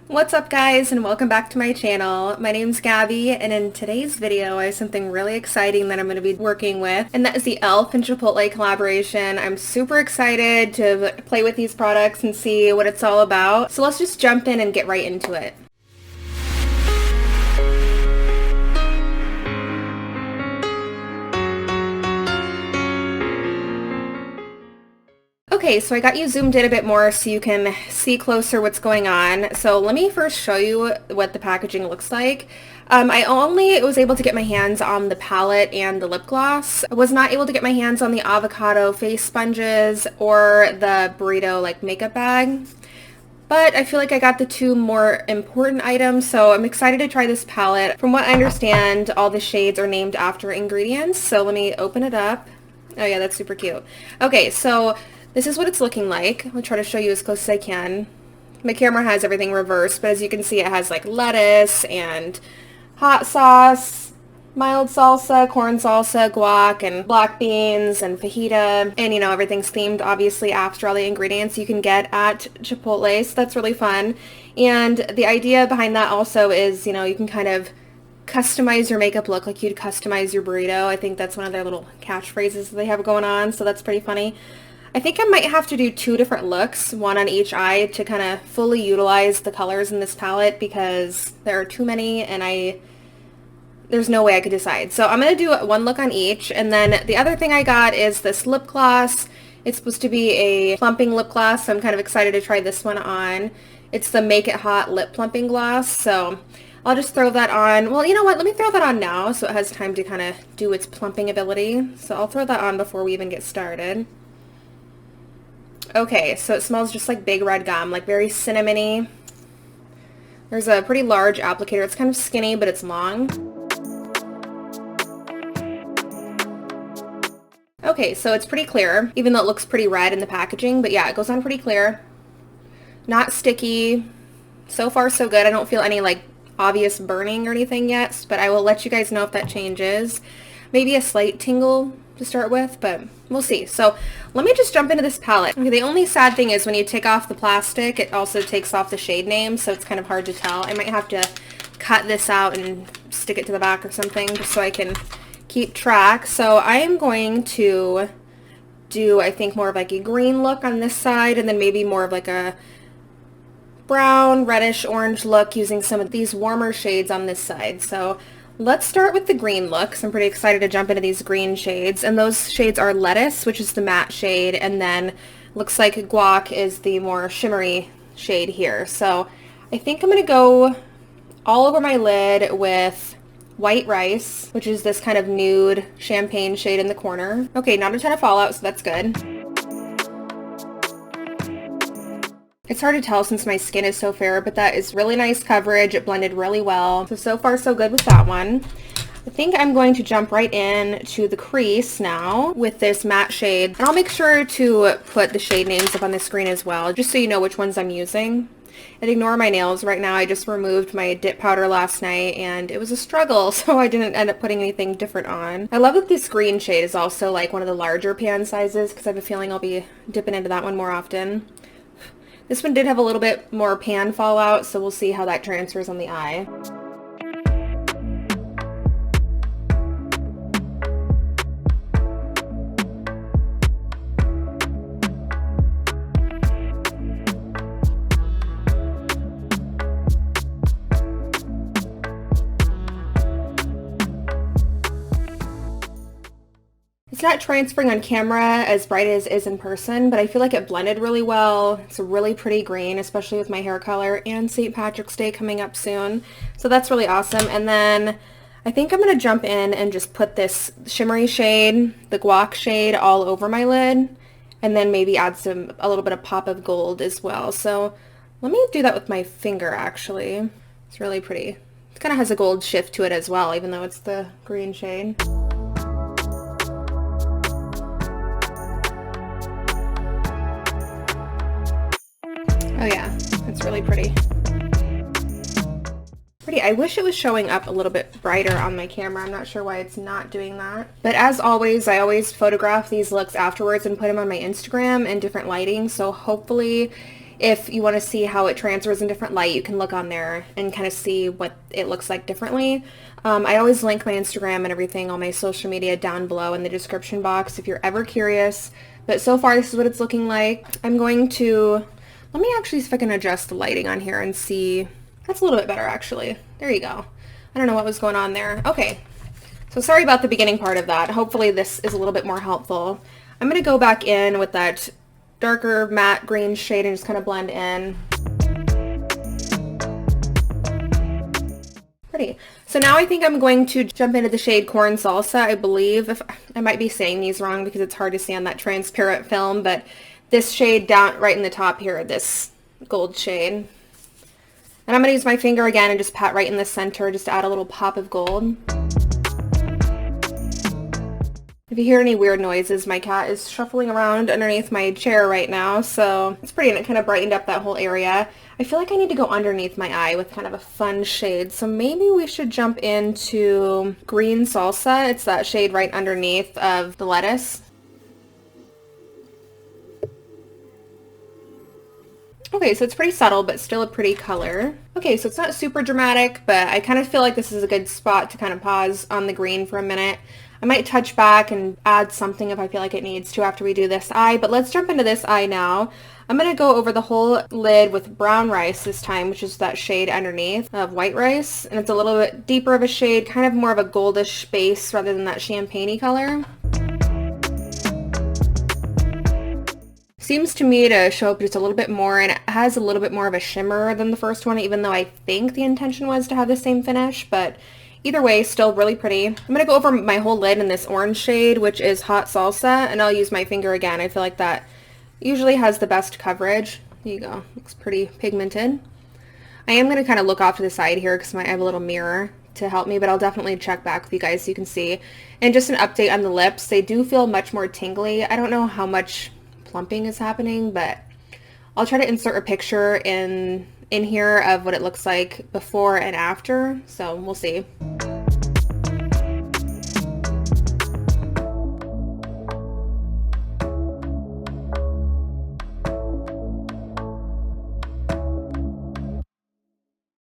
What's up guys, and welcome back to my channel. My name's Gabby, and in today's video I have something really exciting that I'm going to be working with, and that is the e.l.f. and Chipotle collaboration. I'm super excited to play with these products and see what it's all about. So let's just jump in and get right into it. Okay, so I got you zoomed in a bit more so you can see closer what's going on. So let me first show you what the packaging looks like. I only was able to get my hands on the palette and the lip gloss. I was not able to get my hands on the avocado face sponges or the burrito like makeup bag. But I feel like I got the two more important items, so I'm excited to try this palette. From what I understand, all the shades are named after ingredients, so let me open it up. Oh yeah, that's super cute. Okay, so this is what it's looking like. I'll try to show you as close as I can. My camera has everything reversed, but as you can see it has like lettuce and hot sauce, mild salsa, corn salsa, guac, and black beans, and fajita. And you know, everything's themed obviously after all the ingredients you can get at Chipotle, so that's really fun. And the idea behind that also is, you know, you can kind of customize your makeup look like you'd customize your burrito. I think that's one of their little catchphrases that they have going on, so that's pretty funny. I think I might have to do two different looks, one on each eye, to kind of fully utilize the colors in this palette because there are too many and there's no way I could decide. So I'm going to do one look on each, and then the other thing I got is this lip gloss. It's supposed to be a plumping lip gloss, so I'm kind of excited to try this one on. It's the Make It Hot lip plumping gloss, so I'll just throw that on. Well, you know what? Let me throw that on now so it has time to kind of do its plumping ability. So I'll throw that on before we even get started. Okay, so it smells just like big red gum, like very cinnamony. There's a pretty large applicator. It's kind of skinny, but it's long. Okay, so it's pretty clear, even though it looks pretty red in the packaging, but yeah, it goes on pretty clear. Not sticky. So far, so good. I don't feel any like obvious burning or anything yet, but I will let you guys know if that changes. Maybe a slight tingle to start with, but we'll see. So let me just jump into this palette. Okay, the only sad thing is when you take off the plastic, it also takes off the shade name, so it's kind of hard to tell. I might have to cut this out and stick it to the back or something just so I can keep track. So I am going to do, I think, more of like a green look on this side, and then maybe more of like a brown, reddish, orange look using some of these warmer shades on this side. So let's start with the green look. So I'm pretty excited to jump into these green shades, and those shades are Lettuce, which is the matte shade, and then looks like Guac is the more shimmery shade here. So I think I'm going to go all over my lid with White Rice, which is this kind of nude champagne shade in the corner. Okay, not a ton of fallout, so that's good. It's hard to tell since my skin is so fair, but that is really nice coverage. It blended really well. So far so good with that one. I think I'm going to jump right in to the crease now with this matte shade. And I'll make sure to put the shade names up on the screen as well, just so you know which ones I'm using. And ignore my nails right now. I just removed my dip powder last night and it was a struggle, so I didn't end up putting anything different on. I love that this green shade is also like one of the larger pan sizes because I have a feeling I'll be dipping into that one more often. This one did have a little bit more pan fallout, so we'll see how that transfers on the eye. It's not transferring on camera as bright as it is in person, but I feel like it blended really well. It's a really pretty green, especially with my hair color, and St. Patrick's Day coming up soon. So that's really awesome. And then I think I'm going to jump in and just put this shimmery shade, the Guac shade, all over my lid, and then maybe add a little bit of pop of gold as well. So let me do that with my finger, actually. It's really pretty. It kind of has a gold shift to it as well, even though it's the green shade. Oh yeah, it's really pretty. I wish it was showing up a little bit brighter on my camera. I'm not sure why it's not doing that. But as always, I always photograph these looks afterwards and put them on my Instagram in different lighting, so hopefully if you want to see how it transfers in different light, you can look on there and kind of see what it looks like differently. I always link my Instagram and everything, all my social media down below in the description box if you're ever curious. But so far, this is what it's looking like. I'm going to, let me actually see if I can adjust the lighting on here and see. That's a little bit better, actually. There you go. I don't know what was going on there. Okay. So sorry about the beginning part of that. Hopefully this is a little bit more helpful. I'm going to go back in with that darker matte green shade and just kind of blend in. Pretty. So now I think I'm going to jump into the shade Corn Salsa, I believe. If I might be saying these wrong because it's hard to see on that transparent film, but this shade down right in the top here, this gold shade. And I'm going to use my finger again and just pat right in the center just to add a little pop of gold. If you hear any weird noises, my cat is shuffling around underneath my chair right now, so it's pretty, and it kind of brightened up that whole area. I feel like I need to go underneath my eye with kind of a fun shade, so maybe we should jump into Green Salsa. It's that shade right underneath of the lettuce. Okay, so it's pretty subtle, but still a pretty color. Okay, so it's not super dramatic, but I kind of feel like this is a good spot to kind of pause on the green for a minute. I might touch back and add something if I feel like it needs to after we do this eye, but let's jump into this eye now. I'm going to go over the whole lid with Brown Rice this time, which is that shade underneath of White Rice, and it's a little bit deeper of a shade, kind of more of a goldish base rather than that champagne-y color. Seems to me to show up just a little bit more, and it has a little bit more of a shimmer than the first one, even though I think the intention was to have the same finish, but either way, still really pretty. I'm going to go over my whole lid in this orange shade, which is Hot Salsa, and I'll use my finger again. I feel like that usually has the best coverage. There you go. Looks pretty pigmented. I am going to kind of look off to the side here because I have a little mirror to help me, but I'll definitely check back with you guys so you can see. And just an update on the lips. They do feel much more tingly. I don't know how much plumping is happening, but I'll try to insert a picture in here of what it looks like before and after, so we'll see.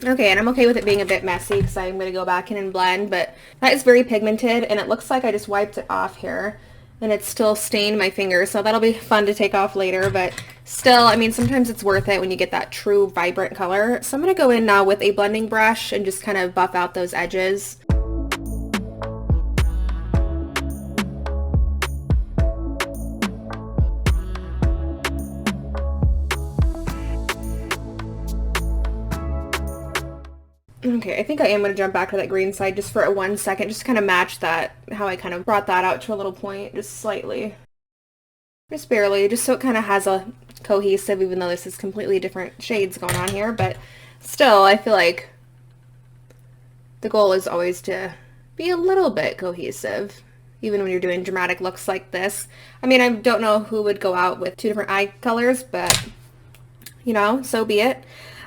Okay, and I'm okay with it being a bit messy because I'm going to go back in and blend, but that is very pigmented, and it looks like I just wiped it off here. And it's still stained my fingers, so that'll be fun to take off later, but still, I mean, sometimes it's worth it when you get that true vibrant color. So I'm going to go in now with a blending brush and just kind of buff out those edges. Okay, I think I am going to jump back to that green side just for 1 second, just to kind of match that, how I kind of brought that out to a little point, just slightly. Just barely, just so it kind of has a cohesive, even though this is completely different shades going on here, but still, I feel like the goal is always to be a little bit cohesive, even when you're doing dramatic looks like this. I mean, I don't know who would go out with two different eye colors, but, you know, so be it.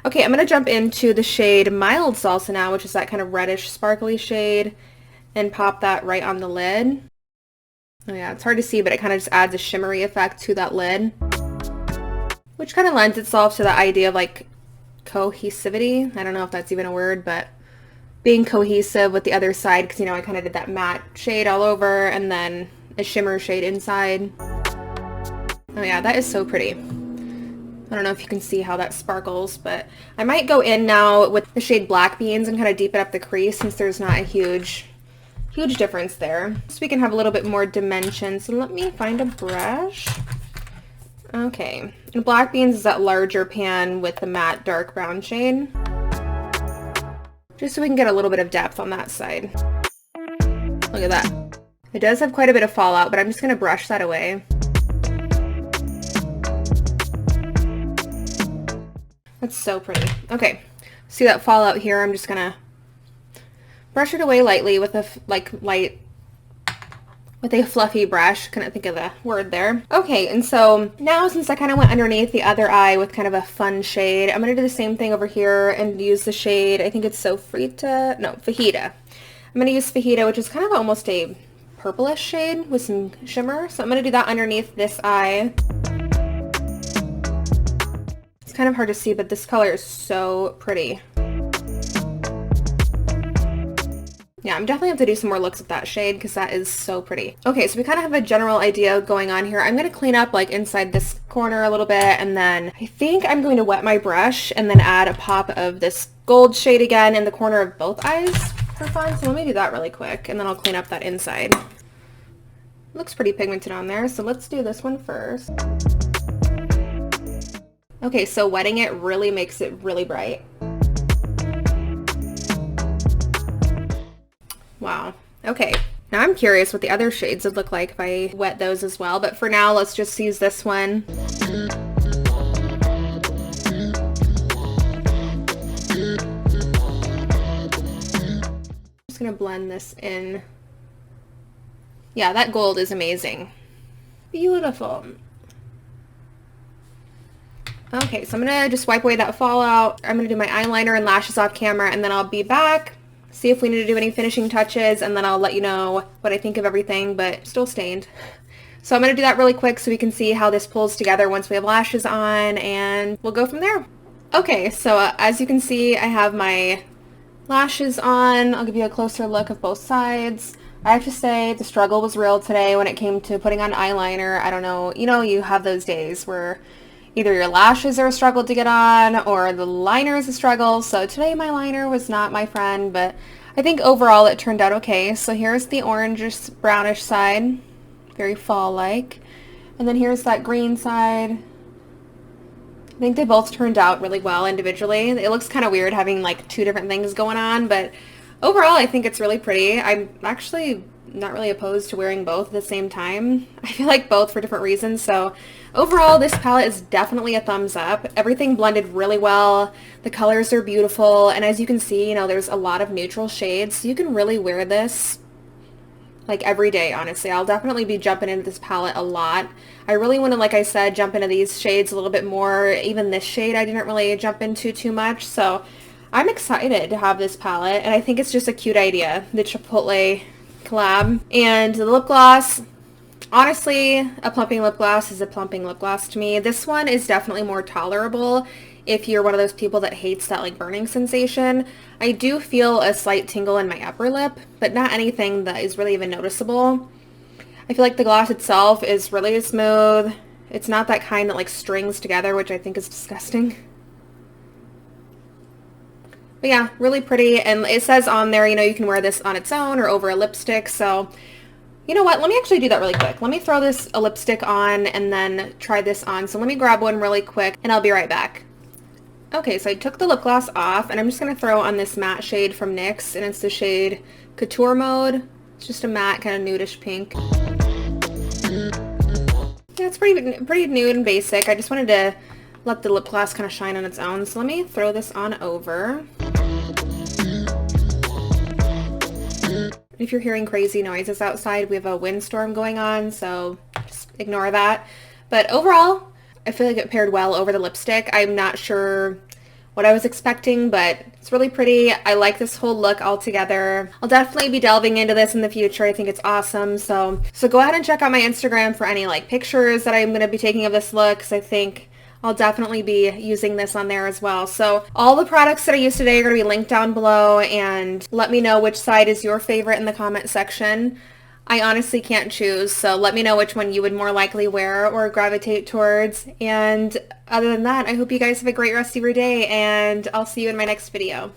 Okay, I'm going to jump into the shade Mild Salsa now, which is that kind of reddish sparkly shade, and pop that right on the lid. Oh yeah, it's hard to see, but it kind of just adds a shimmery effect to that lid, which kind of lends itself to the idea of like cohesivity. I don't know if that's even a word, but being cohesive with the other side, because, you know, I kind of did that matte shade all over and then a shimmer shade inside. Oh yeah, that is so pretty. I don't know if you can see how that sparkles, but I might go in now with the shade Black Beans and kind of deepen up the crease since there's not a huge difference there. So we can have a little bit more dimension. So let me find a brush. Okay, and Black Beans is that larger pan with the matte dark brown shade. Just so we can get a little bit of depth on that side. Look at that. It does have quite a bit of fallout, but I'm just going to brush that away. That's so pretty. Okay, see that fallout here? I'm just gonna brush it away lightly with a with a fluffy brush. Couldn't think of the word there. Okay, and so now since I kind of went underneath the other eye with kind of a fun shade, I'm gonna do the same thing over here and use the shade, I think it's Fajita. I'm gonna use Fajita, which is kind of almost a purplish shade with some shimmer. So I'm gonna do that underneath this eye. kind of hard to see, but this color is so pretty. Yeah, I'm definitely have to do some more looks with that shade because that is so pretty. Okay, so we kind of have a general idea going on here. I'm going to clean up like inside this corner a little bit, and then I think I'm going to wet my brush and then add a pop of this gold shade again in the corner of both eyes for fun. So let me do that really quick, and then I'll clean up that inside. Looks pretty pigmented on there, so let's do this one first. Okay, so wetting it really makes it really bright. Wow. Okay. Now I'm curious what the other shades would look like if I wet those as well, but for now, let's just use this one. Just gonna blend this in. Yeah, that gold is amazing. Beautiful. Okay, so I'm gonna just wipe away that fallout. I'm gonna do my eyeliner and lashes off camera, and then I'll be back, see if we need to do any finishing touches, and then I'll let you know what I think of everything, but still stained. So I'm going to do that really quick so we can see how this pulls together once we have lashes on, and we'll go from there. Okay, so as you can see, I have my lashes on. I'll give you a closer look of both sides. I have to say the struggle was real today when it came to putting on eyeliner. I don't know, you have those days where either your lashes are a struggle to get on or the liner is a struggle. So today my liner was not my friend, but I think overall it turned out okay. So here's the orangish brownish side, very fall-like. And then here's that green side. I think they both turned out really well individually. It looks kind of weird having like two different things going on, but overall I think it's really pretty. I'm actually not really opposed to wearing both at the same time. I feel like both for different reasons. So overall, this palette is definitely a thumbs up. Everything blended really well. The colors are beautiful. And as you can see, there's a lot of neutral shades. So you can really wear this like every day, honestly. I'll definitely be jumping into this palette a lot. I really want to, like I said, jump into these shades a little bit more. Even this shade I didn't really jump into too much. So I'm excited to have this palette. And I think it's just a cute idea. The Chipotle collab. And the lip gloss, honestly, a plumping lip gloss is a plumping lip gloss to me. This one is definitely more tolerable if you're one of those people that hates that like burning sensation. I do feel a slight tingle in my upper lip, but not anything that is really even noticeable. I feel like the gloss itself is really smooth. It's not that kind that like strings together, which I think is disgusting. But yeah, really pretty, and it says on there, you can wear this on its own or over a lipstick, so you know what, let me actually do that really quick. Let me throw a lipstick on and then try this on. So let me grab one really quick and I'll be right back. Okay, so I took the lip gloss off and I'm just going to throw on this matte shade from NYX, and it's the shade Couture Mode. It's just a matte, kind of nudish pink. Yeah, it's pretty nude and basic. I just wanted to let the lip gloss kind of shine on its own. So let me throw this on over. If you're hearing crazy noises outside, we have a windstorm going on, so just ignore that. But overall, I feel like it paired well over the lipstick. I'm not sure what I was expecting, but it's really pretty. I like this whole look altogether. I'll definitely be delving into this in the future. I think it's awesome. So go ahead and check out my Instagram for any like pictures that I'm going to be taking of this look, because I think I'll definitely be using this on there as well. So all the products that I used today are going to be linked down below, and let me know which side is your favorite in the comment section. I honestly can't choose, so let me know which one you would more likely wear or gravitate towards. And other than that, I hope you guys have a great rest of your day, and I'll see you in my next video.